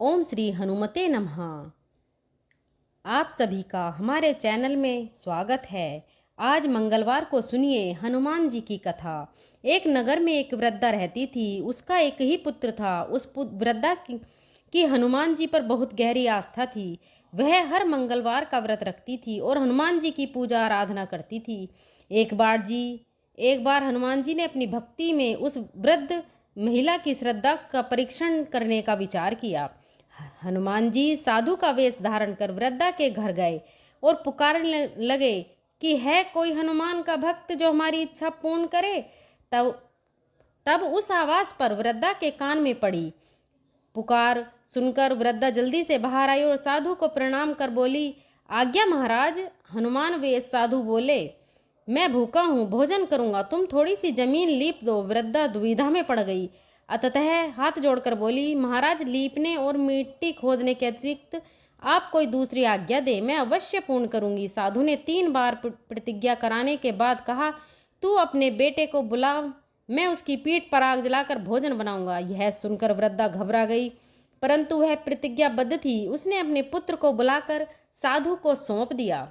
ओम श्री हनुमते नमः। आप सभी का हमारे चैनल में स्वागत है। आज मंगलवार को सुनिए हनुमान जी की कथा। एक नगर में एक वृद्धा रहती थी। उसका एक ही पुत्र था। उस वृद्धा की हनुमान जी पर बहुत गहरी आस्था थी। वह हर मंगलवार का व्रत रखती थी और हनुमान जी की पूजा आराधना करती थी। एक बार हनुमान जी ने अपनी भक्ति में उस वृद्ध महिला की श्रद्धा का परीक्षण करने का विचार किया। हनुमान जी साधु का वेश धारण कर वृद्धा के घर गए और पुकारने लगे कि है कोई हनुमान का भक्त जो हमारी इच्छा पूर्ण करे। तब तब उस आवाज पर वृद्धा के कान में पड़ी। पुकार सुनकर वृद्धा जल्दी से बाहर आई और साधु को प्रणाम कर बोली, आज्ञा महाराज। हनुमान वेश साधु बोले, मैं भूखा हूँ, भोजन करूंगा, तुम थोड़ी सी जमीन लीप दो। वृद्धा दुविधा में पड़ गई। अतः हाथ जोड़कर बोली, महाराज, लीपने और मिट्टी खोदने के अतिरिक्त आप कोई दूसरी आज्ञा दे, मैं अवश्य पूर्ण करूंगी। साधु ने 3 बार प्रतिज्ञा कराने के बाद कहा, तू अपने बेटे को बुला, मैं उसकी पीठ पर आग जलाकर भोजन बनाऊंगा। यह सुनकर वृद्धा घबरा गई, परंतु वह प्रतिज्ञाबद्ध थी। उसने अपने पुत्र को बुलाकर साधु को सौंप दिया।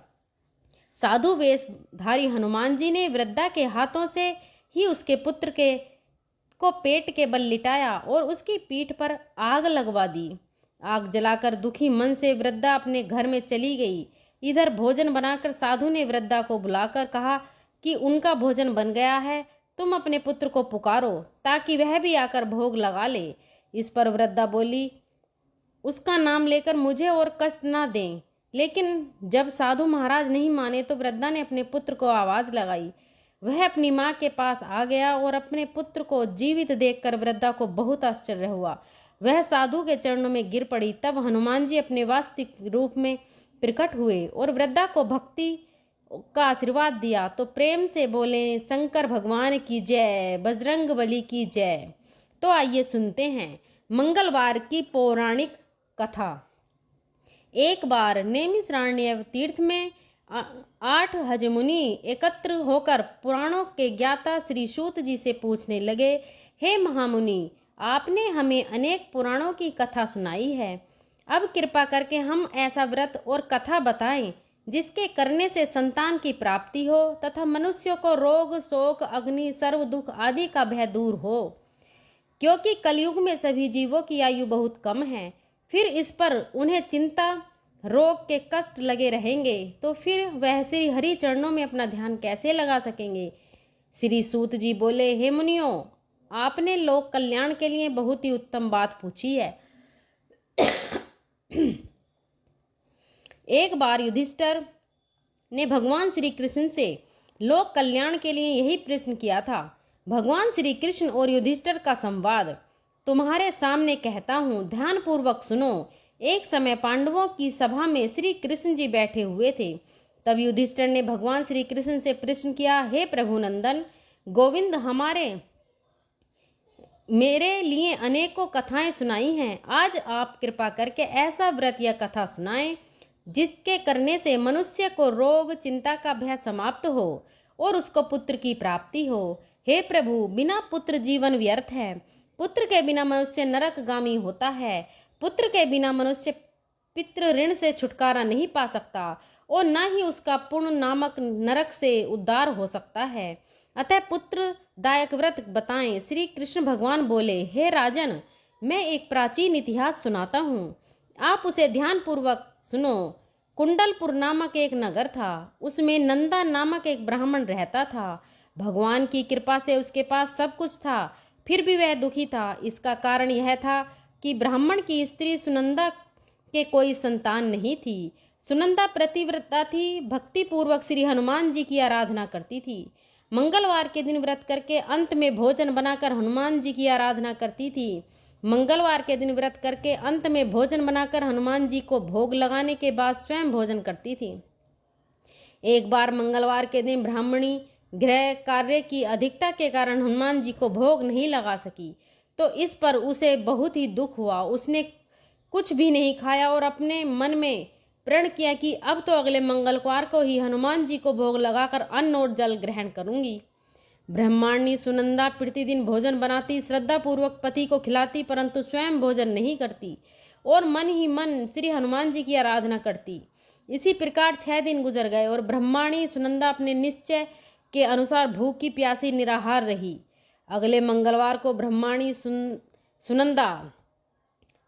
साधु वेशधारी हनुमान जी ने वृद्धा के हाथों से ही उसके पुत्र को पेट के बल लिटाया और उसकी पीठ पर आग लगवा दी। आग जलाकर दुखी मन से वृद्धा अपने घर में चली गई। इधर भोजन बनाकर साधु ने वृद्धा को बुलाकर कहा कि उनका भोजन बन गया है, तुम अपने पुत्र को पुकारो ताकि वह भी आकर भोग लगा ले। इस पर वृद्धा बोली, उसका नाम लेकर मुझे और कष्ट ना दें। लेकिन जब साधु महाराज नहीं माने तो वृद्धा ने अपने पुत्र को आवाज लगाई। वह अपनी माँ के पास आ गया और अपने पुत्र को जीवित देखकर वृद्धा को बहुत आश्चर्य हुआ। वह साधु के चरणों में गिर पड़ी। तब हनुमान जी अपने वास्तविक रूप में प्रकट हुए और वृद्धा को भक्ति का आशीर्वाद दिया तो प्रेम से बोले, शंकर भगवान की जय, बजरंग बली की जय। तो आइए सुनते हैं मंगलवार की पौराणिक कथा। एक बार नैमिषारण्य तीर्थ में 8 हजमुनि एकत्र होकर पुराणों के ज्ञाता श्री सूत जी से पूछने लगे, हे महामुनि, आपने हमें अनेक पुराणों की कथा सुनाई है। अब कृपा करके हम ऐसा व्रत और कथा बताएं जिसके करने से संतान की प्राप्ति हो तथा मनुष्यों को रोग, शोक, अग्नि, सर्व दुख आदि का भय दूर हो। क्योंकि कलयुग में सभी जीवों की आयु बहुत कम है, फिर इस पर उन्हें चिंता, रोग के कष्ट लगे रहेंगे तो फिर वह श्री हरि चरणों में अपना ध्यान कैसे लगा सकेंगे। श्री सूत जी बोले, हे मुनियों, आपने लोक कल्याण के लिए बहुत ही उत्तम बात पूछी है। एक बार युधिष्ठिर ने भगवान श्री कृष्ण से लोक कल्याण के लिए यही प्रश्न किया था। भगवान श्री कृष्ण और युधिष्ठिर का संवाद तुम्हारे सामने कहता हूँ, ध्यान पूर्वक सुनो। एक समय पांडवों की सभा में श्री कृष्ण जी बैठे हुए थे। तब युधिष्ठिर ने भगवान श्री कृष्ण से प्रश्न किया, हे प्रभु नंदन, गोविंद मेरे लिए अनेकों कथाएं सुनाई हैं। आज आप कृपा करके ऐसा व्रत या कथा सुनाएं जिसके करने से मनुष्य को रोग, चिंता का भय समाप्त हो और उसको पुत्र की प्राप्ति हो। हे प्रभु, बिना पुत्र जीवन व्यर्थ है। पुत्र के बिना मनुष्य नरकगामी होता है। पुत्र के बिना मनुष्य पितृ ऋण से छुटकारा नहीं पा सकता और न ही उसका पुण्य नामक नरक से उद्धार हो सकता है। अतः पुत्र दायक व्रत बताएं। श्री कृष्ण भगवान बोले, हे राजन, मैं एक प्राचीन इतिहास सुनाता हूँ, आप उसे ध्यान पूर्वक सुनो। कुंडलपुर नामक एक नगर था। उसमें नंदा नामक एक ब्राह्मण रहता था। भगवान की कृपा से उसके पास सब कुछ था, फिर भी वह दुखी था। इसका कारण यह था कि ब्राह्मण की स्त्री सुनंदा के कोई संतान नहीं थी। सुनंदा प्रतिव्रता थी, भक्ति पूर्वक श्री हनुमान जी की आराधना करती थी। मंगलवार के दिन व्रत करके अंत में भोजन बनाकर हनुमान जी की आराधना करती थी। मंगलवार के दिन व्रत करके अंत में भोजन बनाकर हनुमान जी को भोग लगाने के बाद स्वयं भोजन करती थी। एक बार मंगलवार के दिन ब्राह्मणी गृह कार्य की अधिकता के कारण हनुमान जी को भोग नहीं लगा सकी, तो इस पर उसे बहुत ही दुख हुआ। उसने कुछ भी नहीं खाया और अपने मन में प्रण किया कि अब तो अगले मंगलवार को ही हनुमान जी को भोग लगाकर अन्न और जल ग्रहण करूंगी। ब्रह्मांडी सुनंदा प्रतिदिन भोजन बनाती, श्रद्धा पूर्वक पति को खिलाती, परंतु स्वयं भोजन नहीं करती और मन ही मन श्री हनुमान जी की आराधना करती। इसी प्रकार 6 दिन गुजर गए और ब्रह्माणी सुनंदा अपने निश्चय के अनुसार भूखी प्यासी निराहार रही। अगले मंगलवार को ब्रह्माणी सुनंदा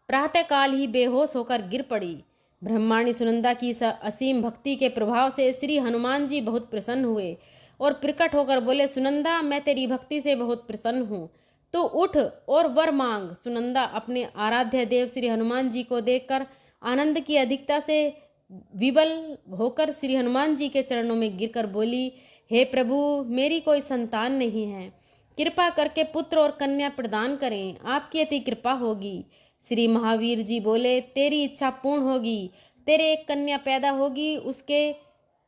प्रातःकाल ही बेहोश होकर गिर पड़ी। ब्रह्माणी सुनंदा की असीम भक्ति के प्रभाव से श्री हनुमान जी बहुत प्रसन्न हुए और प्रकट होकर बोले, सुनंदा, मैं तेरी भक्ति से बहुत प्रसन्न हूँ, तो उठ और वर मांग। सुनंदा अपने आराध्य देव श्री हनुमान जी को देखकर आनंद की अधिकता से विवल होकर श्री हनुमान जी के चरणों में गिरकर बोली, हे प्रभु, मेरी कोई संतान नहीं है, कृपा करके पुत्र और कन्या प्रदान करें, आपकी अति कृपा होगी। श्री महावीर जी बोले, तेरी इच्छा पूर्ण होगी, तेरे एक कन्या पैदा होगी, उसके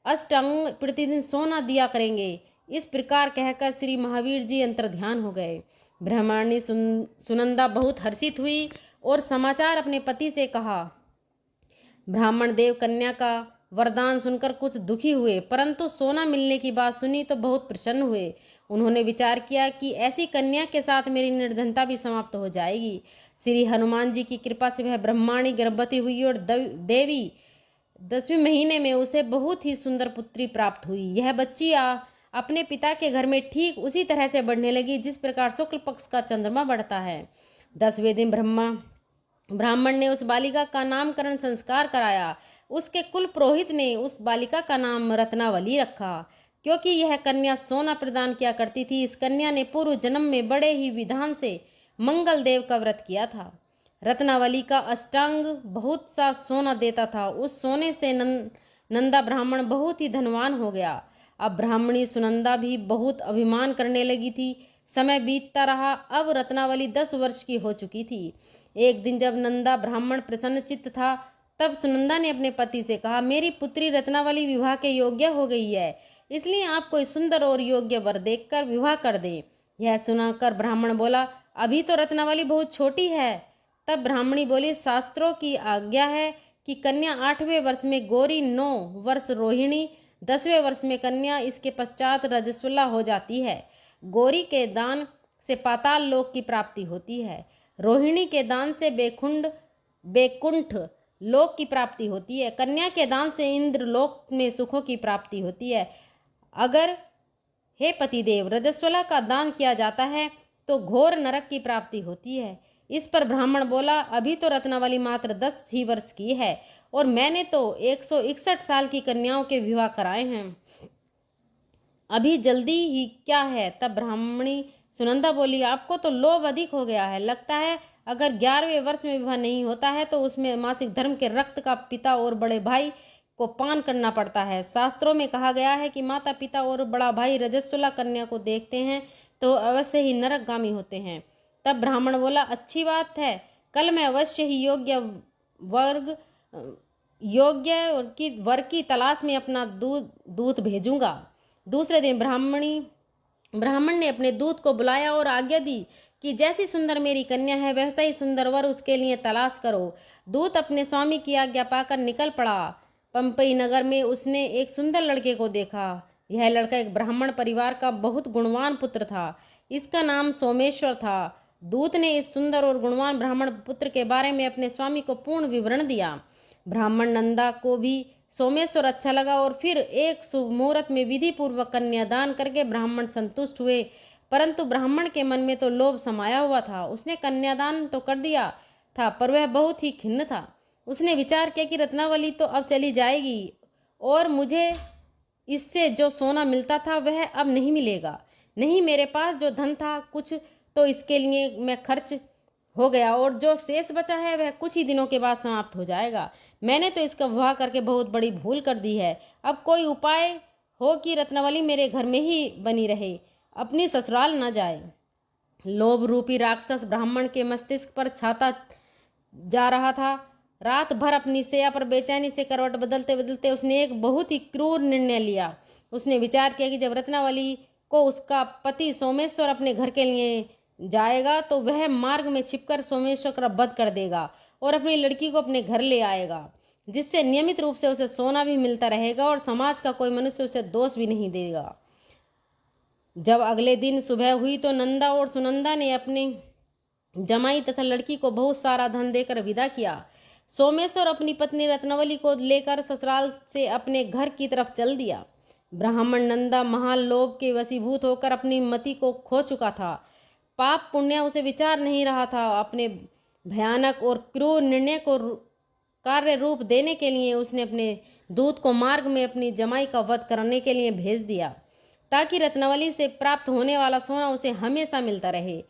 अष्टांग प्रतिदिन सोना दिया करेंगे। इस प्रकार कहकर श्री महावीर जी अंतर्ध्यान हो गए। ब्रह्मणी सुनंदा बहुत हर्षित हुई और समाचार अपने पति से कहा। ब्राह्मण देव कन्या का वरदान सुनकर कुछ दुखी हुए, परंतु सोना मिलने की बात सुनी तो बहुत प्रसन्न हुए। उन्होंने विचार किया कि ऐसी कन्या के साथ मेरी निर्धनता भी समाप्त हो जाएगी। श्री हनुमान जी की कृपा से वह ब्रह्माणी गर्भवती हुई और देवी 10वें महीने में उसे बहुत ही सुंदर पुत्री प्राप्त हुई। यह बच्ची अपने पिता के घर में ठीक उसी तरह से बढ़ने लगी जिस प्रकार शुक्ल पक्ष का चंद्रमा बढ़ता है। 10वें दिन ब्राह्मण ने उस बालिका का नामकरण संस्कार कराया। उसके कुल पुरोहित ने उस बालिका का नाम रत्नावली रखा, क्योंकि यह कन्या सोना प्रदान किया करती थी। इस कन्या ने पूर्व जन्म में बड़े ही विधान से मंगल देव का व्रत किया था। रत्नावली का अष्टांग बहुत सा सोना देता था। उस सोने से नंदा ब्राह्मण बहुत ही धनवान हो गया। अब ब्राह्मणी सुनंदा भी बहुत अभिमान करने लगी थी। समय बीतता रहा। अब रत्नावली 10 वर्ष की हो चुकी थी। एक दिन जब नंदा ब्राह्मण प्रसन्न चित्त था, तब सुनंदा ने अपने पति से कहा, मेरी पुत्री रत्नावली विवाह के योग्य हो गई है, इसलिए आप कोई सुंदर और योग्य वर देखकर विवाह कर दें। यह सुनाकर ब्राह्मण बोला, अभी तो रत्नावली बहुत छोटी है। तब ब्राह्मणी बोली, शास्त्रों की आज्ञा है कि कन्या 8वें वर्ष में गौरी, 9 वर्ष रोहिणी, 10वें वर्ष में कन्या, इसके पश्चात रजस्वला हो जाती है। गौरी के दान से पाताल लोक की प्राप्ति होती है। रोहिणी के दान से बैकुंठ लोक की प्राप्ति होती है। कन्या के दान से इंद्र लोक में सुखों की प्राप्ति होती है। अगर हे पतिदेव रजस्वला का दान किया जाता है तो घोर नरक की प्राप्ति होती है। इस पर ब्राह्मण बोला, अभी तो रत्नावली मात्र 10 ही वर्ष की है और मैंने तो 161 साल की कन्याओं के विवाह कराए हैं, अभी जल्दी ही क्या है। तब ब्राह्मणी सुनंदा बोली, आपको तो लोभ अधिक हो गया है। लगता है अगर 11वें वर्ष में विवाह नहीं होता है तो उसमें मासिक धर्म के रक्त का पिता और बड़े भाई को पान करना पड़ता है। शास्त्रों में कहा गया है कि माता पिता और बड़ा भाई रजस्वला कन्या को देखते हैं तो अवश्य ही नरकगामी होते हैं। तब ब्राह्मण बोला, अच्छी बात है, कल मैं अवश्य ही योग्य वर की तलाश में अपना दूत भेजूंगा। दूसरे दिन ब्राह्मण ने अपने दूत को बुलाया और आज्ञा दी कि जैसी सुंदर मेरी कन्या है वैसा ही सुंदर वर उसके लिए तलाश करो। दूत अपने स्वामी की आज्ञा पाकर निकल पड़ा। पंपई नगर में उसने एक सुंदर लड़के को देखा। यह लड़का एक ब्राह्मण परिवार का बहुत गुणवान पुत्र था। इसका नाम सोमेश्वर था। दूत ने इस सुंदर और गुणवान ब्राह्मण पुत्र के बारे में अपने स्वामी को पूर्ण विवरण दिया। ब्राह्मण नंदा को भी सोमेश्वर अच्छा लगा और फिर एक शुभ मुहूर्त में विधि पूर्वक कन्यादान करके ब्राह्मण संतुष्ट हुए। परंतु ब्राह्मण के मन में तो लोभ समाया हुआ था। उसने कन्यादान तो कर दिया था पर वह बहुत ही खिन्न था। उसने विचार किया कि रत्नावली तो अब चली जाएगी और मुझे इससे जो सोना मिलता था वह अब नहीं मिलेगा। नहीं, मेरे पास जो धन था कुछ तो इसके लिए मैं खर्च हो गया और जो शेष बचा है वह कुछ ही दिनों के बाद समाप्त हो जाएगा। मैंने तो इसका विवाह करके बहुत बड़ी भूल कर दी है। अब कोई उपाय हो कि रत्नावली मेरे घर में ही बनी रहे, अपनी ससुराल न जाए। लोभ रूपी राक्षस ब्राह्मण के मस्तिष्क पर छाता जा रहा था। रात भर अपनी शैया पर बेचैनी से करवट बदलते बदलते उसने एक बहुत ही क्रूर निर्णय लिया। उसने विचार किया कि जब रत्नावली को उसका पति सोमेश्वर अपने घर के लिए जाएगा तो वह मार्ग में छिपकर सोमेश्वर का वध कर देगा और अपनी लड़की को अपने घर ले आएगा, जिससे नियमित रूप से उसे सोना भी मिलता रहेगा और समाज का कोई मनुष्य उसे दोष भी नहीं देगा। जब अगले दिन सुबह हुई तो नंदा और सुनंदा ने अपने जमाई तथा लड़की को बहुत सारा धन देकर विदा किया। सोमेश्वर अपनी पत्नी रत्नावली को लेकर ससुराल से अपने घर की तरफ चल दिया। ब्राह्मण नंदा महान लोभ के वशीभूत होकर अपनी मति को खो चुका था। पाप पुण्य उसे विचार नहीं रहा था। अपने भयानक और क्रूर निर्णय को कार्य रूप देने के लिए उसने अपने दूत को मार्ग में अपनी जमाई का वध करने के लिए भेज दिया, ताकि रत्नावली से प्राप्त होने वाला सोना उसे हमेशा मिलता रहे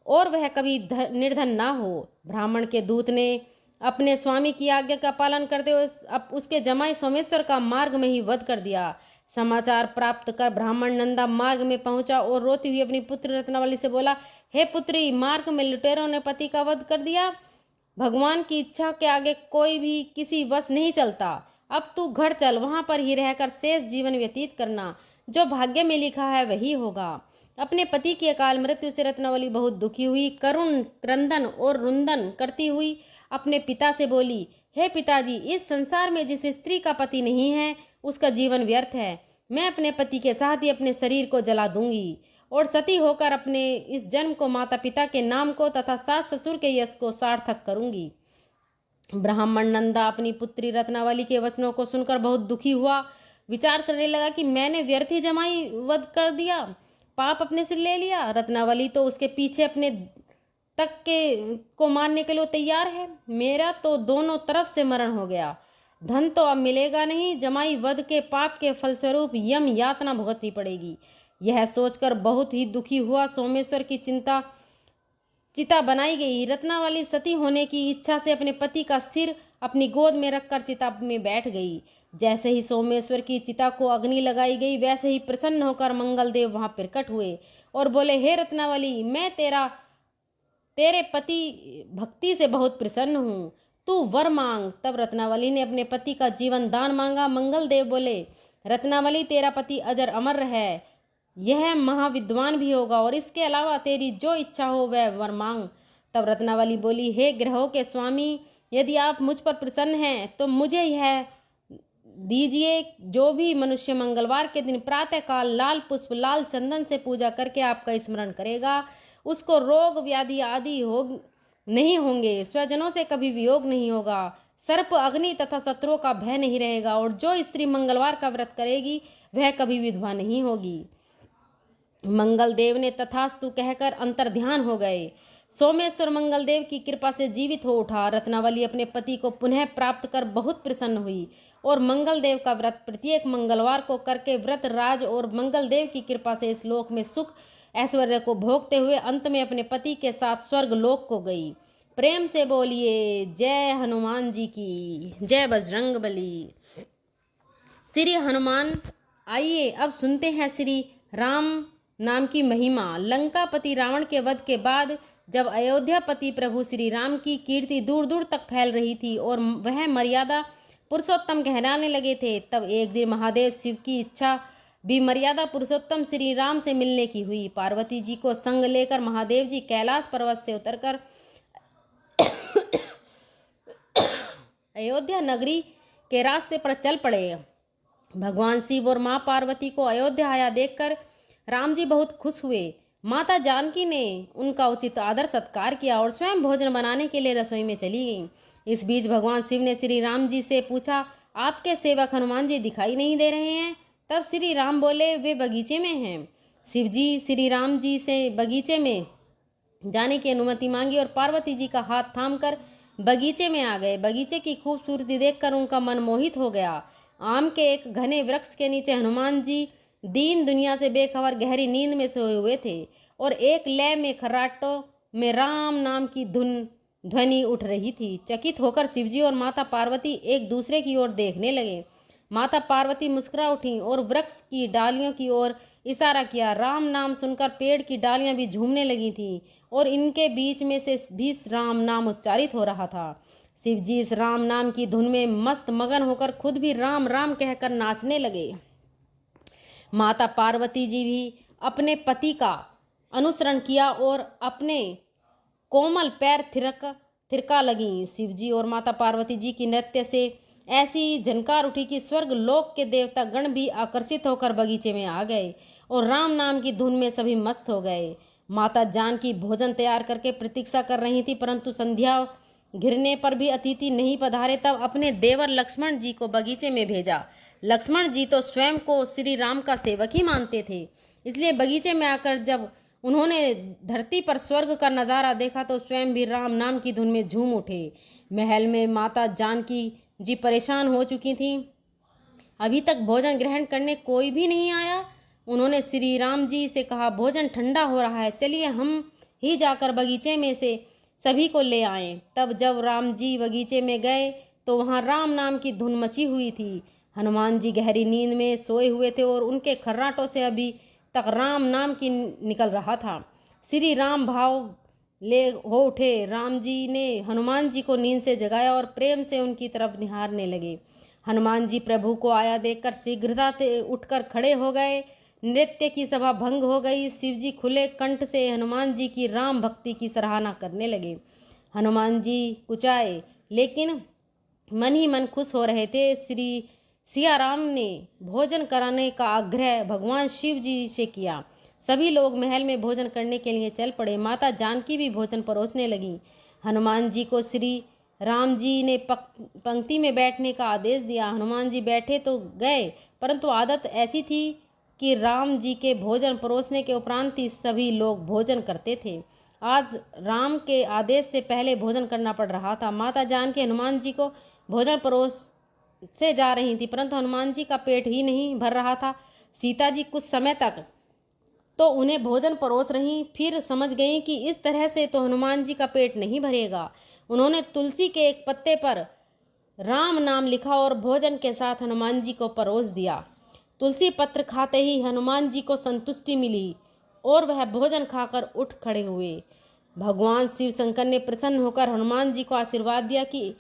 और वह कभी निर्धन ना हो। ब्राह्मण के दूत ने अपने स्वामी की आज्ञा का पालन करते हुए उसके जमाई सोमेश्वर का मार्ग में ही वध कर दिया। समाचार प्राप्त कर ब्राह्मण नंदा मार्ग में पहुंचा और रोती हुई अपनी पुत्री रत्नावली से बोला, हे पुत्री, मार्ग में लुटेरों ने पति का वध कर दिया। भगवान की इच्छा के आगे कोई भी किसी वश नहीं चलता। अब तू घर चल, वहां पर ही रहकर शेष जीवन व्यतीत करना। जो भाग्य में लिखा है वही होगा। अपने पति की अकाल मृत्यु से रत्नावली बहुत दुखी हुई। करुण क्रंदन और रुंदन करती हुई अपने पिता से बोली, हे पिताजी, इस संसार में जिस स्त्री का पति नहीं है उसका जीवन व्यर्थ है। मैं अपने पति के साथ ही अपने शरीर को जला दूंगी और सती होकर अपने इस जन्म को माता पिता के नाम को तथा सास ससुर के यश को सार्थक करूंगी। ब्राह्मण नंदा अपनी पुत्री रत्नावली के वचनों को सुनकर बहुत दुखी हुआ। विचार करने लगा कि मैंने व्यर्थ ही जमाई वध कर दिया, पाप अपने सिर ले लिया। रत्नावली तो उसके पीछे अपने तक के को मारने के लिए तैयार है। मेरा तो दोनों तरफ से मरण हो गया। धन तो अब मिलेगा नहीं। जमाई वध के पाप के फलस्वरूप यम यातना भुगतनी पड़ेगी। यह सोचकर बहुत ही दुखी हुआ सोमेश्वर की चिता बनाई गई। रत्नावली सती होने की इच्छा से अपने पति का सिर अपनी गोद में रखकर चिता में बैठ गई। जैसे ही सोमेश्वर की चिता को अग्नि लगाई गई, वैसे ही प्रसन्न होकर मंगलदेव वहां प्रकट हुए और बोले, हे रत्नावली, मैं तेरे पति भक्ति से बहुत प्रसन्न हूँ, तू वर मांग। तब रत्नावली ने अपने पति का जीवन दान मांगा। मंगलदेव बोले, रत्नावली, तेरा पति अजर अमर है, यह महाविद्वान भी होगा और इसके अलावा तेरी जो इच्छा हो वह वर मांग। तब रत्नावली बोली, हे ग्रहों के स्वामी, यदि आप मुझ पर प्रसन्न हैं तो मुझे यह दीजिए, जो भी मनुष्य मंगलवार के दिन प्रातः काल लाल पुष्प लाल चंदन से पूजा करके आपका स्मरण करेगा, उसको रोग व्याधि आदि नहीं होंगे, स्वजनों से कभी वियोग नहीं होगा, सर्प अग्नि तथा शत्रुओं का भय नहीं रहेगा, और जो स्त्री मंगलवार का व्रत करेगी वह कभी विधवा नहीं होगी। मंगलदेव ने तथास्तु कहकर अंतर्ध्यान हो गए। सोमेश्वर मंगलदेव की कृपा से जीवित हो उठा। रत्नावली अपने पति को पुनः प्राप्त कर बहुत प्रसन्न हुई और मंगलदेव का व्रत प्रत्येक मंगलवार को करके व्रत राज और मंगलदेव की कृपा से इस लोक में सुख ऐश्वर्य को भोगते हुए अंत में अपने पति के साथ स्वर्ग लोक को गई। प्रेम से बोलिए जय हनुमान जी की, जय बजरंग बली। श्री हनुमान। आइए अब सुनते हैं श्री राम नाम की महिमा। लंकापति रावण के वध के बाद जब अयोध्यापति प्रभु श्री राम की कीर्ति दूर दूर तक फैल रही थी और वह मर्यादा पुरुषोत्तम कहलाने लगे थे, तब एक दिन महादेव शिव की इच्छा भी मर्यादा पुरुषोत्तम श्री राम से मिलने की हुई। पार्वती जी को संग लेकर महादेव जी कैलाश पर्वत से उतरकर अयोध्या नगरी के रास्ते पर चल पड़े। भगवान शिव और मां पार्वती को अयोध्या आया देखकर राम जी बहुत खुश हुए। माता जानकी ने उनका उचित आदर सत्कार किया और स्वयं भोजन बनाने के लिए रसोई में चली गईं। इस बीच भगवान शिव ने श्री राम जी से पूछा, आपके सेवक हनुमान जी दिखाई नहीं दे रहे हैं? तब श्री राम बोले, वे बगीचे में हैं। शिव जी श्री राम जी से बगीचे में जाने की अनुमति मांगी और पार्वती जी का हाथ थामकर बगीचे में आ गए। बगीचे की खूबसूरती देखकर उनका मन मोहित हो गया। आम के एक घने वृक्ष के नीचे हनुमान जी दीन दुनिया से बेखबर गहरी नींद में सोए हुए थे और एक लय में खर्राटों में राम नाम की ध्वनि उठ रही थी। चकित होकर शिवजी और माता पार्वती एक दूसरे की ओर देखने लगे। माता पार्वती मुस्कुरा उठी और वृक्ष की डालियों की ओर इशारा किया। राम नाम सुनकर पेड़ की डालियां भी झूमने लगी थीं और इनके बीच में से भी राम नाम उच्चारित हो रहा था। शिवजी इस राम नाम की धुन में मस्त मगन होकर खुद भी राम राम कहकर नाचने लगे। माता पार्वती जी भी अपने पति का अनुसरण किया और अपने कोमल पैर थिरका लगी। शिवजी और माता पार्वती जी की नृत्य से ऐसी झनकार उठी कि स्वर्ग लोक के देवता गण भी आकर्षित होकर बगीचे में आ गए और राम नाम की धुन में सभी मस्त हो गए। माता जानकी भोजन तैयार करके प्रतीक्षा कर रही थी, परंतु संध्या घिरने पर भी अतिथि नहीं पधारे। तब अपने देवर लक्ष्मण जी को बगीचे में भेजा। लक्ष्मण जी तो स्वयं को श्री राम का सेवक ही मानते थे, इसलिए बगीचे में आकर जब उन्होंने धरती पर स्वर्ग का नज़ारा देखा तो स्वयं भी राम नाम की धुन में झूम उठे। महल में माता जानकी जी परेशान हो चुकी थीं। अभी तक भोजन ग्रहण करने कोई भी नहीं आया। उन्होंने श्री राम जी से कहा, भोजन ठंडा हो रहा है, चलिए हम ही जाकर बगीचे में से सभी को ले आएं। तब जब राम जी बगीचे में गए तो वहाँ राम नाम की धुन मची हुई थी। हनुमान जी गहरी नींद में सोए हुए थे और उनके खर्राटों से अभी तक राम नाम की निकल रहा था। श्री राम भाव ले हो उठे। राम जी ने हनुमान जी को नींद से जगाया और प्रेम से उनकी तरफ निहारने लगे। हनुमान जी प्रभु को आया देखकर शीघ्रता से उठकर खड़े हो गए। नृत्य की सभा भंग हो गई। शिव जी खुले कंठ से हनुमान जी की राम भक्ति की सराहना करने लगे। हनुमान जी कुचाए लेकिन मन ही मन खुश हो रहे थे। श्री सिया राम ने भोजन कराने का आग्रह भगवान शिव जी से किया। सभी लोग महल में भोजन करने के लिए चल पड़े। माता जानकी भी भोजन परोसने लगी। हनुमान जी को श्री राम जी ने पंक्ति में बैठने का आदेश दिया। हनुमान जी बैठे तो गए, परंतु आदत ऐसी थी कि राम जी के भोजन परोसने के उपरांत ही सभी लोग भोजन करते थे। आज राम के आदेश से पहले भोजन करना पड़ रहा था। माता जानकी हनुमान जी को भोजन परोस से जा रही थी, परंतु हनुमान जी का पेट ही नहीं भर रहा था। सीता जी कुछ समय तक तो उन्हें भोजन परोस रही, फिर समझ गई कि इस तरह से तो हनुमान जी का पेट नहीं भरेगा। उन्होंने तुलसी के एक पत्ते पर राम नाम लिखा और भोजन के साथ हनुमान जी को परोस दिया। तुलसी पत्र खाते ही हनुमान जी को संतुष्टि मिली और वह भोजन खाकर उठ खड़े हुए। भगवान शिव शंकर ने प्रसन्न होकर हनुमान जी को आशीर्वाद दिया कि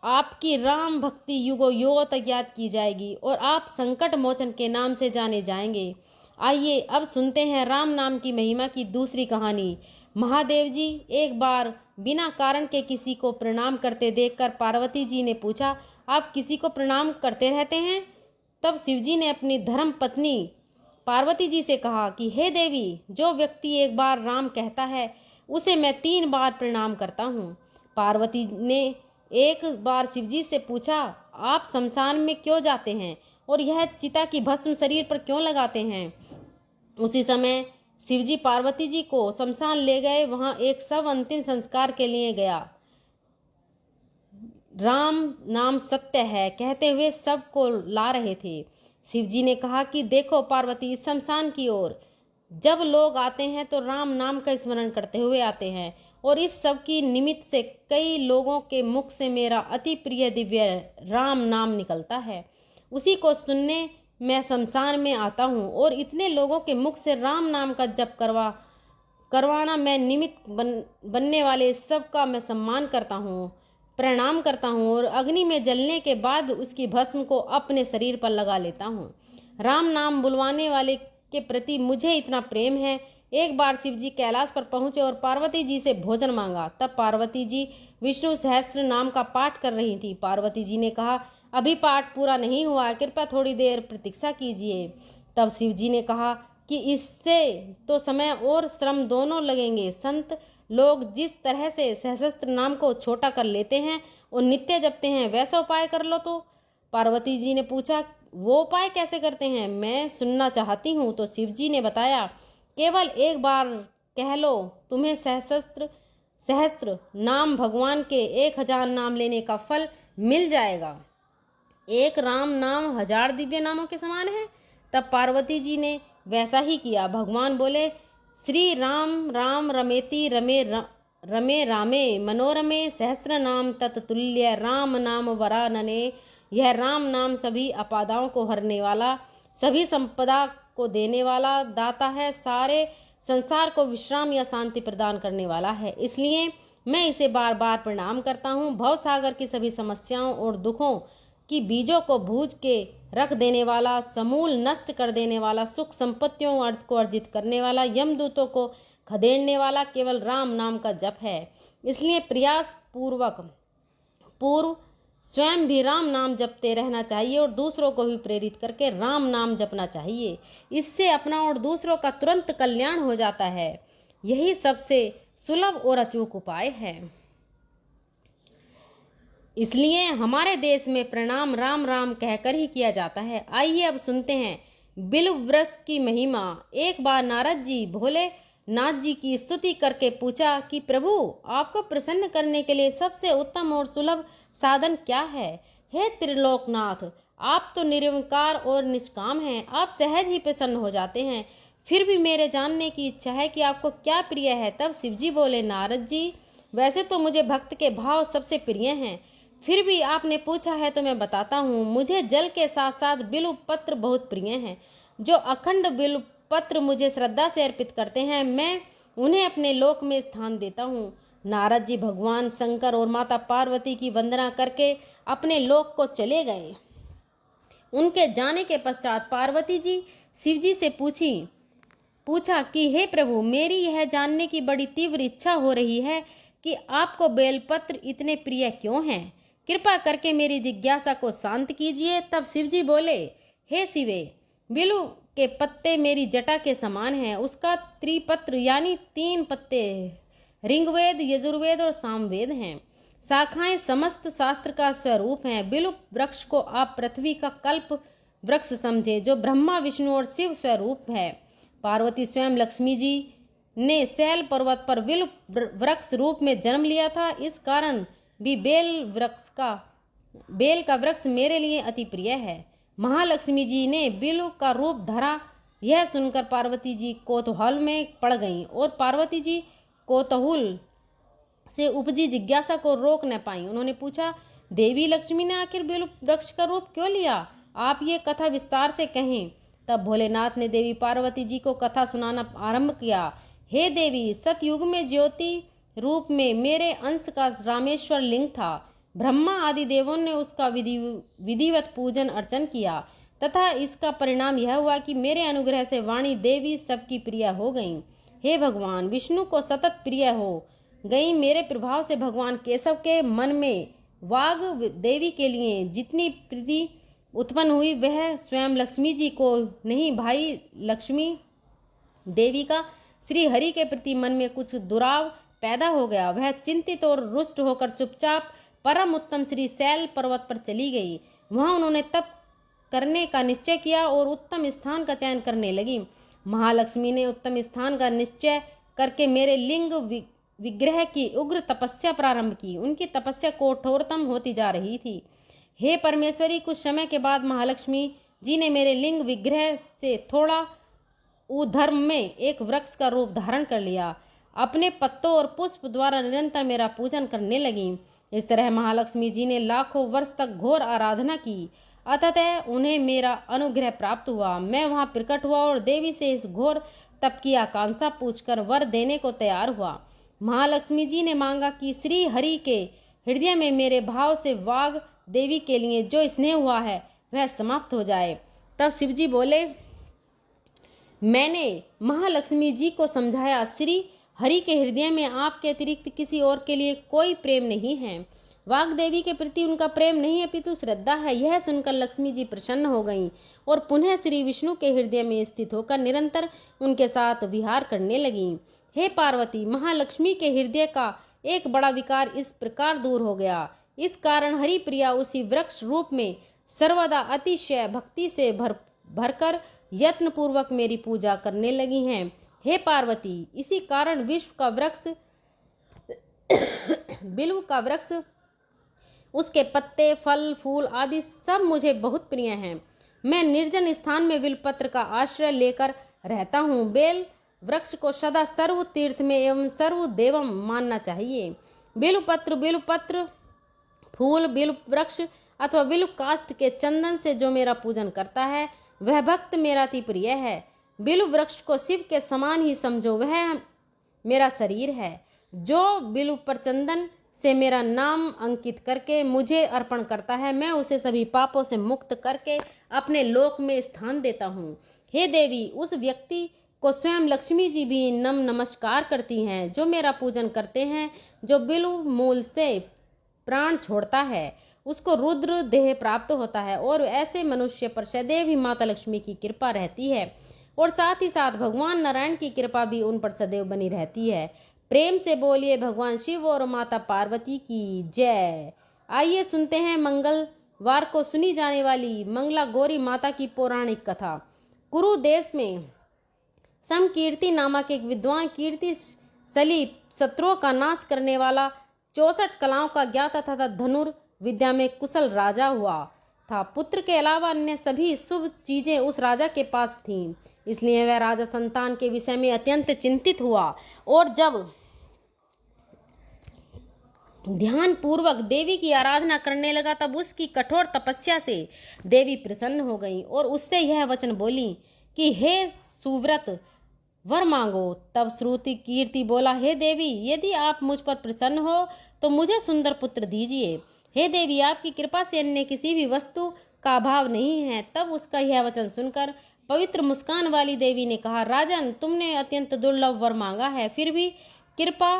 आपकी राम भक्ति युगों युगों तक याद की जाएगी और आप संकट मोचन के नाम से जाने जाएंगे। आइए अब सुनते हैं राम नाम की महिमा की दूसरी कहानी। महादेव जी एक बार बिना कारण के किसी को प्रणाम करते देखकर पार्वती जी ने पूछा, आप किसी को प्रणाम करते रहते हैं? तब शिवजी ने अपनी धर्म पत्नी पार्वती जी से कहा कि हे देवी, जो व्यक्ति एक बार राम कहता है उसे मैं 3 बार प्रणाम करता हूँ। पार्वती ने एक बार शिवजी से पूछा, आप शमशान में क्यों जाते हैं और यह चिता की भस्म शरीर पर क्यों लगाते हैं? उसी समय शिवजी पार्वती जी को शमशान ले गए। वहां एक सब अंतिम संस्कार के लिए गया। राम नाम सत्य है कहते हुए सब को ला रहे थे। शिवजी ने कहा कि देखो पार्वती, इस शमशान की ओर जब लोग आते हैं तो राम नाम का स्मरण करते हुए आते हैं और इस सब की निमित्त से कई लोगों के मुख से मेरा अति प्रिय दिव्य राम नाम निकलता है। उसी को सुनने मैं शमशान में आता हूँ और इतने लोगों के मुख से राम नाम का जप करवाना मैं निमित्त बनने वाले सब का मैं सम्मान करता हूँ, प्रणाम करता हूँ और अग्नि में जलने के बाद उसकी भस्म को अपने शरीर पर लगा लेता हूँ। राम नाम बुलवाने वाले के प्रति मुझे इतना प्रेम है। एक बार शिवजी कैलाश पर पहुंचे और पार्वती जी से भोजन मांगा। तब पार्वती जी विष्णु सहस्त्र नाम का पाठ कर रही थी। पार्वती जी ने कहा, अभी पाठ पूरा नहीं हुआ, कृपया थोड़ी देर प्रतीक्षा कीजिए। तब शिवजी ने कहा कि इससे तो समय और श्रम दोनों लगेंगे। संत लोग जिस तरह से सहस्त्र नाम को छोटा कर लेते हैं और नित्य जपते हैं, वैसा उपाय कर लो। तो पार्वती जी ने पूछा, वो उपाय कैसे करते हैं, मैं सुनना चाहती हूँ। तो शिवजी ने बताया, केवल एक बार कह लो, तुम्हें सहस्त्र नाम भगवान के 1000 नाम लेने का फल मिल जाएगा। एक राम नाम 1000 दिव्य नामों के समान है। तब पार्वती जी ने वैसा ही किया। भगवान बोले, श्री राम राम रमेति रमे रामे मनोरमे सहस्त्र नाम तत्तुल्य राम नाम वरानने। यह राम नाम सभी आपदाओं को हरने वाला, सभी संपदा को देने वाला दाता है, सारे संसार को विश्राम या शांति प्रदान करने वाला है। इसलिए मैं इसे बार बार प्रणाम करता हूँ। भव सागर की सभी समस्याओं और दुखों की बीजों को भूज के रख देने वाला, समूल नष्ट कर देने वाला, सुख संपत्तियों अर्थ को अर्जित करने वाला, यमदूतों को खदेड़ने वाला केवल राम नाम का जप है। इसलिए प्रयास पूर्व स्वयं भी राम नाम जपते रहना चाहिए और दूसरों को भी प्रेरित करके राम नाम जपना चाहिए। इससे अपना और दूसरों का तुरंत कल्याण हो जाता है। यही सबसे सुलभ और अचूक उपाय है। इसलिए हमारे देश में प्रणाम राम राम कहकर ही किया जाता है। आइए अब सुनते हैं बिल्व वृक्ष की महिमा। एक बार नारद जी भोलेनाथ जी की स्तुति करके पूछा कि प्रभु, आपको प्रसन्न करने के लिए सबसे उत्तम और सुलभ साधन क्या है? हे त्रिलोकनाथ, आप तो निर्विकार और निष्काम हैं, आप सहज ही प्रसन्न हो जाते हैं। फिर भी मेरे जानने की इच्छा है कि आपको क्या प्रिय है। तब शिवजी बोले, नारद जी, वैसे तो मुझे भक्त के भाव सबसे प्रिय हैं, फिर भी आपने पूछा है तो मैं बताता हूँ। मुझे जल के साथ साथ बिल्व पत्र बहुत प्रिय हैं। जो अखंड बिल्व पत्र मुझे श्रद्धा से अर्पित करते हैं, मैं उन्हें अपने लोक में स्थान देता हूँ। नारद जी भगवान शंकर और माता पार्वती की वंदना करके अपने लोक को चले गए। उनके जाने के पश्चात पार्वती जी शिवजी से पूछा कि हे प्रभु, मेरी यह जानने की बड़ी तीव्र इच्छा हो रही है कि आपको बेलपत्र इतने प्रिय क्यों हैं। कृपा करके मेरी जिज्ञासा को शांत कीजिए। तब शिवजी बोले, हे शिवे, बिल्व के पत्ते मेरी जटा के समान हैं। उसका त्रिपत्र यानी 3 पत्ते ऋग्वेद, यजुर्वेद और सामवेद हैं। शाखाएं समस्त शास्त्र का स्वरूप हैं। बिल्व वृक्ष को आप पृथ्वी का कल्प वृक्ष समझे, जो ब्रह्मा विष्णु और शिव स्वरूप है। पार्वती स्वयं लक्ष्मी जी ने शैल पर्वत पर बिल्व वृक्ष रूप में जन्म लिया था। इस कारण भी बेल का वृक्ष मेरे लिए अति प्रिय है। महालक्ष्मी जी ने बिल्व का रूप धरा। यह सुनकर पार्वती जी कौतूहल में पड़ गईं और पार्वती जी कौतूहल से उपजी जिज्ञासा को रोक न पाई। उन्होंने पूछा, देवी लक्ष्मी ने आखिर बिल्व वृक्ष का रूप क्यों लिया? आप ये कथा विस्तार से कहें। तब भोलेनाथ ने देवी पार्वती जी को कथा सुनाना आरंभ किया। हे देवी, सतयुग में ज्योति रूप में मेरे अंश का रामेश्वर लिंग था। ब्रह्मा आदि देवों ने उसका विधिवत पूजन अर्चन किया तथा इसका परिणाम यह हुआ कि मेरे अनुग्रह से वाणी देवी सबकी प्रिय हो गईं। हे भगवान, विष्णु को सतत प्रिय हो गई मेरे प्रभाव से भगवान केशव के मन में वाग देवी के लिए जितनी प्रीति उत्पन्न हुई, वह स्वयं लक्ष्मी जी को नहीं, भाई लक्ष्मी देवी का श्री हरि के प्रति मन में कुछ दुराव पैदा हो गया। वह चिंतित और रुष्ट होकर चुपचाप परम उत्तम श्री शैल पर्वत पर चली गई। वहां उन्होंने तप करने का निश्चय किया और उत्तम स्थान का चयन करने लगी। महालक्ष्मी ने उत्तम स्थान का निश्चय करके मेरे लिंग विग्रह की उग्र तपस्या प्रारंभ की। उनकी तपस्या कठोरतम होती जा रही थी। हे परमेश्वरी, कुछ समय के बाद महालक्ष्मी जी ने मेरे लिंग विग्रह से थोड़ा ऊर्ध्व में एक वृक्ष का रूप धारण कर लिया। अपने पत्तों और पुष्प द्वारा निरंतर मेरा पूजन करने लगी। इस तरह महालक्ष्मी जी ने लाखों वर्ष तक घोर आराधना की। अतः उन्हें मेरा अनुग्रह प्राप्त हुआ। मैं वहां प्रकट हुआ और देवी से इस घोर तप की आकांक्षा पूछकर वर देने को तैयार हुआ। महालक्ष्मी जी ने मांगा कि श्री हरि के हृदय में मेरे भाव से वाग देवी के लिए जो स्नेह हुआ है वह समाप्त हो जाए। तब शिवजी बोले, मैंने महालक्ष्मी जी को समझाया, श्री हरि के हृदय में आपके अतिरिक्त किसी और के लिए कोई प्रेम नहीं है। वाग देवी के प्रति उनका प्रेम नहीं अपितु श्रद्धा है। यह सुनकर लक्ष्मी जी प्रसन्न हो गईं और पुनः श्री विष्णु के हृदय में स्थित होकर निरंतर उनके साथ विहार करने लगीं। हे पार्वती, महालक्ष्मी के हृदय का एक बड़ा विकार इस प्रकार दूर हो गया। इस कारण हरि प्रिया उसी वृक्ष रूप में सर्वदा अतिशय भक्ति से भरकर यत्न पूर्वक मेरी पूजा करने लगी हैं। हे पार्वती, इसी कारण विश्व का वृक्ष बिल्व का वृक्ष, उसके पत्ते, फल, फूल आदि सब मुझे बहुत प्रिय हैं। मैं निर्जन स्थान में बिल्वपत्र का आश्रय लेकर रहता हूँ। बेल वृक्ष को सदा सर्व तीर्थ में एवं सर्व देवम मानना चाहिए। बिल्वपत्र, फूल, बिल्व वृक्ष अथवा बिल्व काष्ठ के चंदन से जो मेरा पूजन करता है वह भक्त मेरा अति प्रिय है। बिल्व वृक्ष को शिव के समान ही समझो, वह मेरा शरीर है। जो बिल्व पर चंदन से मेरा नाम अंकित करके मुझे अर्पण करता है, मैं उसे सभी पापों से मुक्त करके अपने लोक में स्थान देता हूँ। हे देवी, उस व्यक्ति को स्वयं लक्ष्मी जी भी नमस्कार करती हैं जो मेरा पूजन करते हैं। जो बिल्व मूल से प्राण छोड़ता है उसको रुद्र देह प्राप्त होता है और ऐसे मनुष्य पर सदैव ही माता लक्ष्मी की कृपा रहती है और साथ ही साथ भगवान नारायण की कृपा भी उन पर सदैव बनी रहती है। प्रेम से बोलिए भगवान शिव और माता पार्वती की जय। आइए सुनते हैं मंगलवार को सुनी जाने वाली मंगला गौरी माता की पौराणिक कथा। कुरु देश में समकीर्ति नामक एक विद्वान कीर्ति शली शत्रुओं का नाश करने वाला 64 कलाओं का ज्ञाता तथा धनुर्विद्या में कुशल राजा हुआ था। पुत्र के अलावा अन्य सभी शुभ चीजें उस राजा के पास थीं, इसलिए वह राजा संतान के विषय में अत्यंत चिंतित हुआ और जब ध्यान पूर्वक देवी की आराधना करने लगा तब उसकी कठोर तपस्या से देवी प्रसन्न हो गई और उससे यह वचन बोली कि हे सुव्रत वर मांगो। तब श्रुति कीर्ति बोला, हे देवी, यदि आप मुझ पर प्रसन्न हो तो मुझे सुंदर पुत्र दीजिए। हे देवी, आपकी कृपा से अन्य किसी भी वस्तु का अभाव नहीं है। तब उसका यह वचन सुनकर पवित्र मुस्कान वाली देवी ने कहा, राजन, तुमने अत्यंत दुर्लभ वर मांगा है, फिर भी कृपा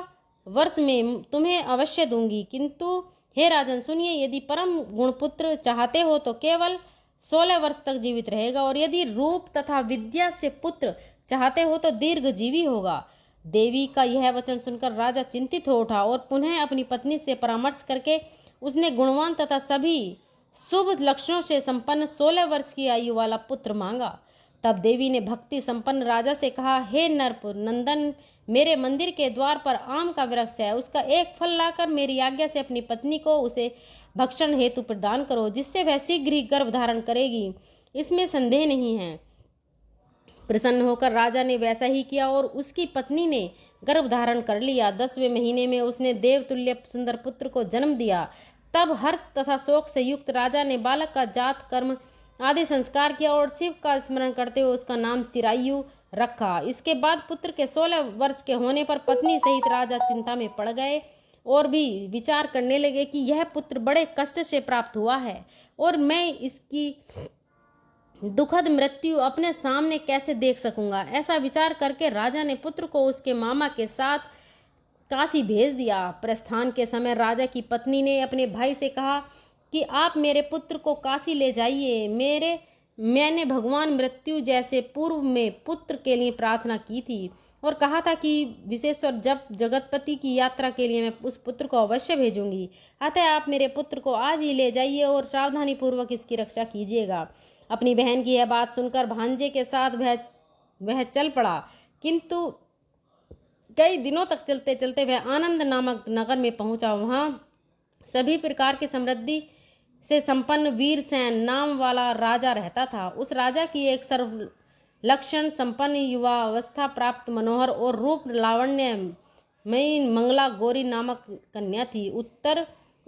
वर्ष में तुम्हें अवश्य दूंगी। किंतु हे राजन सुनिए, यदि परम गुणपुत्र चाहते हो तो केवल 16 वर्ष तक जीवित रहेगा, और यदि रूप तथा विद्या से पुत्र चाहते हो तो दीर्घजीवी होगा। देवी का यह वचन सुनकर राजा चिंतित हो उठा और पुनः अपनी पत्नी से परामर्श करके उसने गुणवान तथा सभी शुभ लक्षणों से संपन्न 16 वर्ष की आयु वाला पुत्र मांगा। तब देवी ने भक्ति संपन्न राजा से कहा, हे नरपुर नंदन, मेरे मंदिर के द्वार पर आम का वृक्ष है, उसका एक फल लाकर मेरी आज्ञा से अपनी पत्नी को उसे भक्षण हेतु प्रदान करो, जिससे वह शीघ्र ही गर्भ धारण करेगी, इसमें संदेह नहीं है। प्रसन्न होकर राजा ने वैसा ही किया और उसकी पत्नी ने गर्भ धारण कर लिया। 10वें महीने में उसने देवतुल्य सुंदर पुत्र को जन्म दिया। तब हर्ष तथा शोक से युक्त राजा ने बालक का जात कर्म आदि संस्कार किया और शिव का स्मरण करते हुए उसका नाम चिरायु रखा। इसके बाद पुत्र के 16 वर्ष के होने पर पत्नी सहित राजा चिंता में पड़ गए और भी विचार करने लगे कि यह पुत्र बड़े कष्ट से प्राप्त हुआ है और मैं इसकी दुखद मृत्यु अपने सामने कैसे देख सकूंगा। ऐसा विचार करके राजा ने पुत्र को उसके मामा के साथ काशी भेज दिया। प्रस्थान के समय राजा की पत्नी ने अपने भाई से कहा कि आप मेरे पुत्र को काशी ले जाइए। मैंने भगवान मृत्यु जैसे पूर्व में पुत्र के लिए प्रार्थना की थी और कहा था कि विशेश्वर जब जगतपति की यात्रा के लिए मैं उस पुत्र को अवश्य भेजूंगी। अतः आप मेरे पुत्र को आज ही ले जाइए और सावधानी पूर्वक इसकी रक्षा कीजिएगा। अपनी बहन की यह बात सुनकर भांजे के साथ वह चल पड़ा, किंतु कई दिनों तक चलते चलते वह आनंद नामक नगर में पहुंचा। वहां सभी प्रकार की समृद्धि से संपन्न वीरसेन नाम वाला राजा रहता था। उस राजा की एक सर्व लक्षण संपन्न युवावस्था प्राप्त मनोहर और रूप लावण्य में मंगला गौरी नामक कन्या थी।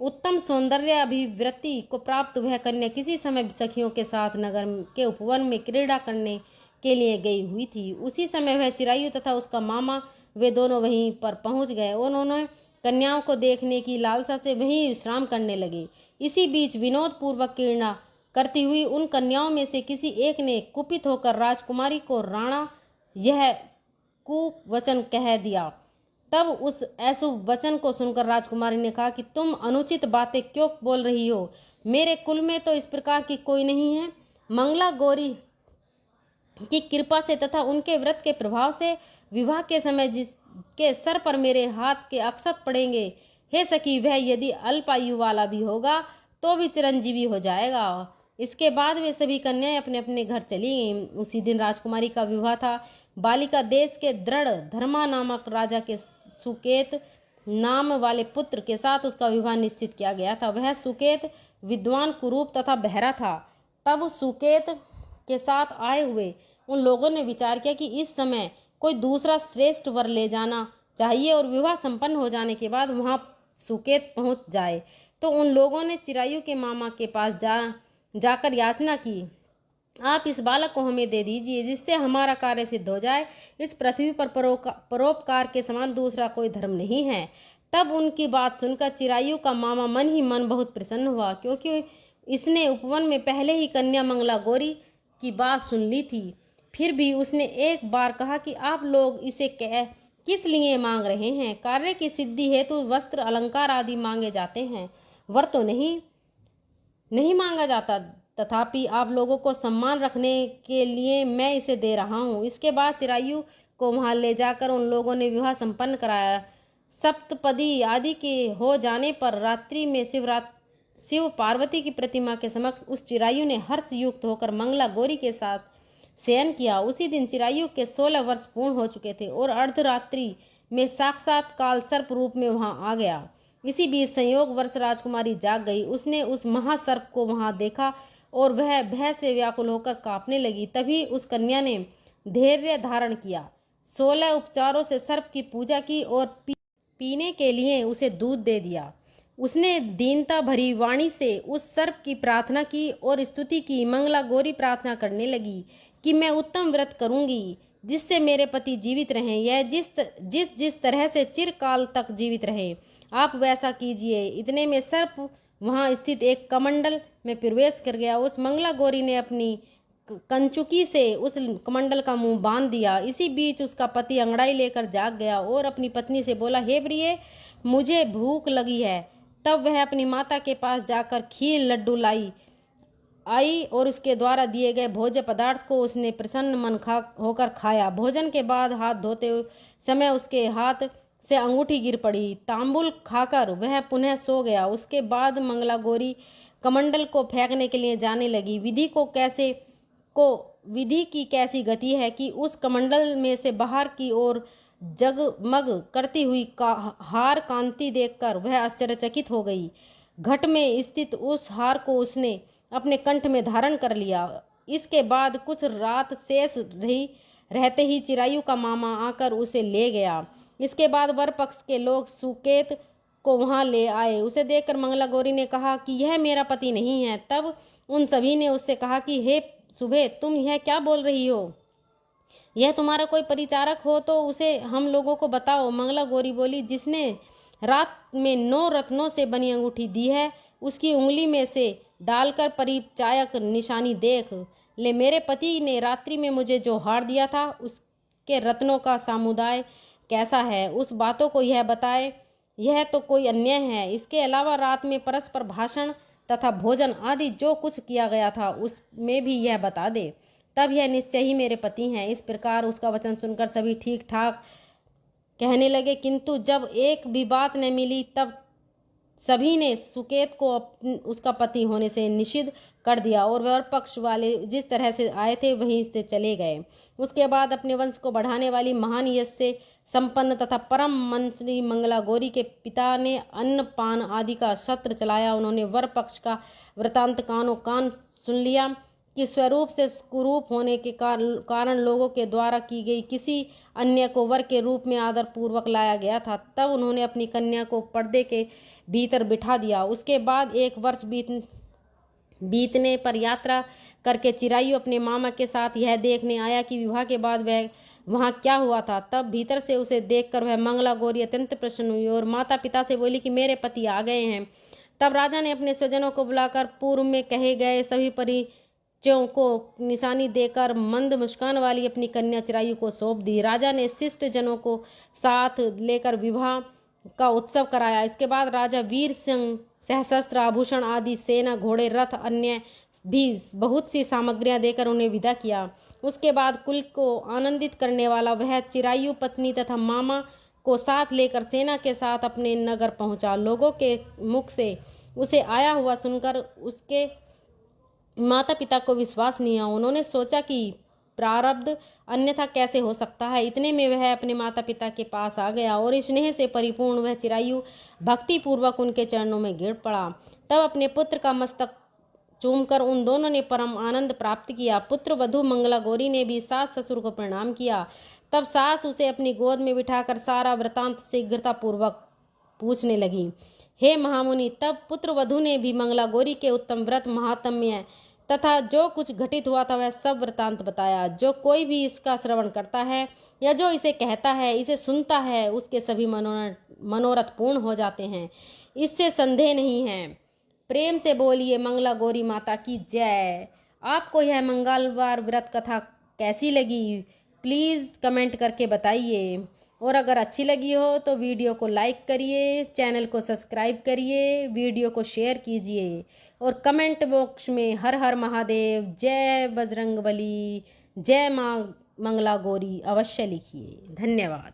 उत्तम सौंदर्य अभिवृत्ति को प्राप्त वह कन्या किसी समय सखियों के साथ नगर के उपवन में क्रीड़ा करने के लिए गई हुई थी। उसी समय वह चिरायु तथा उसका मामा वे दोनों वहीं पर पहुंच गए और उन्होंने कन्याओं को देखने की लालसा से वहीं विश्राम करने लगे। इसी बीच विनोद पूर्वक क्रीड़ा करती हुई उन कन्याओं में से किसी एक ने कुपित होकर राजकुमारी को राणा यह कुवचन कह दिया। तब उस अशुभ वचन को सुनकर राजकुमारी ने कहा कि तुम अनुचित बातें क्यों बोल रही हो? मेरे कुल में तो इस प्रकार की कोई नहीं है। मंगला गौरी की कृपा से तथा उनके व्रत के प्रभाव से विवाह के समय जिसके सर पर मेरे हाथ के अक्षत पड़ेंगे, हे सखी, वह यदि अल्पायु वाला भी होगा तो भी चिरंजीवी हो जाएगा। इसके बाद वे सभी कन्याएं अपने अपने घर चली गईं। उसी दिन राजकुमारी का विवाह था। बालिका देश के दृढ़ धर्मा नामक राजा के सुकेत नाम वाले पुत्र के साथ उसका विवाह निश्चित किया गया था। वह सुकेत विद्वान, कुरूप तथा बहरा था। तब सुकेत के साथ आए हुए उन लोगों ने विचार किया कि इस समय कोई दूसरा श्रेष्ठ वर ले जाना चाहिए और विवाह संपन्न हो जाने के बाद वहां सुकेत पहुंच जाए। तो उन लोगों ने चिरायु के मामा के पास जाकर याचना की, आप इस बालक को हमें दे दीजिए जिससे हमारा कार्य सिद्ध हो जाए। इस पृथ्वी पर परोपकार के समान दूसरा कोई धर्म नहीं है। तब उनकी बात सुनकर चिरायु का मामा मन ही मन बहुत प्रसन्न हुआ, क्योंकि इसने उपवन में पहले ही कन्या मंगला गौरी की बात सुन ली थी। फिर भी उसने एक बार कहा कि आप लोग इसे किस लिए मांग रहे हैं? कार्य की सिद्धि हेतु वस्त्र अलंकार आदि मांगे जाते हैं, वर तो नहीं मांगा जाता। तथापि आप लोगों को सम्मान रखने के लिए मैं इसे दे रहा हूँ। इसके बाद चिरायु को वहां ले जाकर उन लोगों ने विवाह संपन्न कराया। सप्तपदी आदि के हो जाने पर रात्रि में शिव पार्वती की प्रतिमा के समक्ष उस चिरायु ने हर्ष युक्त होकर मंगला गौरी के साथ शयन किया। उसी दिन चिरायु के 16 वर्ष पूर्ण हो चुके थे और अर्धरात्रि में साक्षात काल सर्प रूप में वहां आ गया। इसी बीच संयोग वर्ष राजकुमारी जाग गई। उसने उस महासर्प को वहां देखा और वह भय से व्याकुल होकर कांपने लगी। तभी उस कन्या ने धैर्य धारण किया, 16 उपचारों से सर्प की पूजा की और पीने के लिए उसे दूध दे दिया। उसने दीनता भरी वाणी से उस सर्प की प्रार्थना की और स्तुति की। मंगला गौरी प्रार्थना करने लगी कि मैं उत्तम व्रत करूंगी जिससे मेरे पति जीवित रहें, यह जिस तरह से चिरकाल तक जीवित रहें, आप वैसा कीजिए। इतने में सर्प वहां स्थित एक कमंडल में प्रवेश कर गया। उस मंगला गौरी ने अपनी कंचुकी से उस कमंडल का मुंह बांध दिया। इसी बीच उसका पति अंगड़ाई लेकर जाग गया और अपनी पत्नी से बोला, हे प्रिय, मुझे भूख लगी है। तब वह अपनी माता के पास जाकर खीर लड्डू आई और उसके द्वारा दिए गए भोज्य पदार्थ को उसने प्रसन्न मन होकर खाया। भोजन के बाद हाथ धोते समय उसके हाथ से अंगूठी गिर पड़ी। तांबुल खाकर वह पुनः सो गया। उसके बाद मंगला गौरी कमंडल को फेंकने के लिए जाने लगी। विधि की कैसी गति है कि उस कमंडल में से बाहर की ओर जगमग करती हुई हार कांति देखकर वह आश्चर्यचकित हो गई। घट में स्थित उस हार को उसने अपने कंठ में धारण कर लिया। इसके बाद कुछ रात शेष रहते ही चिरायु का मामा आकर उसे ले गया। इसके बाद वर पक्ष के लोग सुकेत को वहां ले आए। उसे देखकर मंगला गौरी ने कहा कि यह मेरा पति नहीं है। तब उन सभी ने उससे कहा कि हे सुबह, तुम यह क्या बोल रही हो? यह तुम्हारा कोई परिचारक हो तो उसे हम लोगों को बताओ। मंगला गौरी बोली, जिसने रात में 9 रत्नों से बनी अंगूठी दी है, उसकी उंगली में से डालकर परिचायक निशानी देख ले। मेरे पति ने रात्रि में मुझे जो हार दिया था उसके रत्नों का समुदाय कैसा है, उस बातों को यह बताए। यह तो कोई अन्याय है। इसके अलावा रात में परस्पर भाषण तथा भोजन आदि जो कुछ किया गया था उसमें भी यह बता दे। तब यह निश्चय ही मेरे पति हैं। इस प्रकार उसका वचन सुनकर सभी ठीक ठाक कहने लगे, किंतु जब एक भी बात न मिली तब सभी ने सुकेत को उसका पति होने से निषिद्ध कर दिया और वर पक्ष वाले जिस तरह से आए थे वहीं से चले गए। उसके बाद अपने वंश को बढ़ाने वाली महान यश से संपन्न तथा परम मंत्री मंगला गौरी के पिता ने अन्न पान आदि का सत्र चलाया। उन्होंने वर पक्ष का वृतांत कानो कान सुन लिया कि स्वरूप से कुरूप होने के कारण लोगों के द्वारा की गई किसी अन्य को वर के रूप में आदर पूर्वक लाया गया था। तब उन्होंने अपनी कन्या को पर्दे के भीतर बिठा दिया। उसके बाद 1 वर्ष बीतने पर यात्रा करके चिरायु अपने मामा के साथ यह देखने आया कि विवाह के बाद वह वहाँ क्या हुआ था। तब भीतर से उसे देखकर वह मंगला गौरी अत्यंत प्रसन्न हुई और माता पिता से बोली कि मेरे पति आ गए हैं। तब राजा ने अपने स्वजनों को बुलाकर पूर्व में कहे गए सभी परिचयों को निशानी देकर मंद मुस्कान वाली अपनी कन्या चिरायु को सौंप दी। राजा ने शिष्ट जनों को साथ लेकर विवाह का उत्सव कराया। इसके बाद राजा वीर सिंह सहस्त्र आभूषण आदि सेना, घोड़े, रथ, अन्य भी बहुत सी सामग्रियां देकर उन्हें विदा किया। उसके बाद कुल को आनंदित करने वाला वह चिरायु पत्नी तथा मामा को साथ लेकर सेना के साथ अपने नगर पहुंचा। लोगों के मुख से उसे आया हुआ सुनकर उसके माता पिता को विश्वास नहीं आया। उन्होंने सोचा कि प्रारब्ध अन्यथा कैसे हो सकता है। इतने में वह अपने माता पिता के पास आ गया और स्नेह से परिपूर्ण वह चिरायु भक्ति पूर्वक उनके चरणों में गिर पड़ा। तब अपने पुत्र का मस्तक चूमकर उन दोनों ने परम आनंद प्राप्त किया। पुत्र वधू मंगला गौरी ने भी सास ससुर को प्रणाम किया। तब सास उसे अपनी गोद में बिठाकर सारा वृतांत शीघ्रता पूर्वक पूछने लगी। हे महामुनि, तब पुत्र वधू ने भी मंगला गौरी के उत्तम व्रत, महात्म्य तथा जो कुछ घटित हुआ था वह सब वृतांत बताया। जो कोई भी इसका श्रवण करता है या जो इसे कहता है, इसे सुनता है, उसके सभी मनोरथ पूर्ण हो जाते हैं, इससे संदेह नहीं है। प्रेम से बोलिए मंगला गौरी माता की जय। आपको यह मंगलवार व्रत कथा कैसी लगी प्लीज़ कमेंट करके बताइए और अगर अच्छी लगी हो तो वीडियो को लाइक करिए, चैनल को सब्सक्राइब करिए, वीडियो को शेयर कीजिए और कमेंट बॉक्स में हर हर महादेव, जय बजरंगबली, जय माँ मंगला गौरी अवश्य लिखिए। धन्यवाद।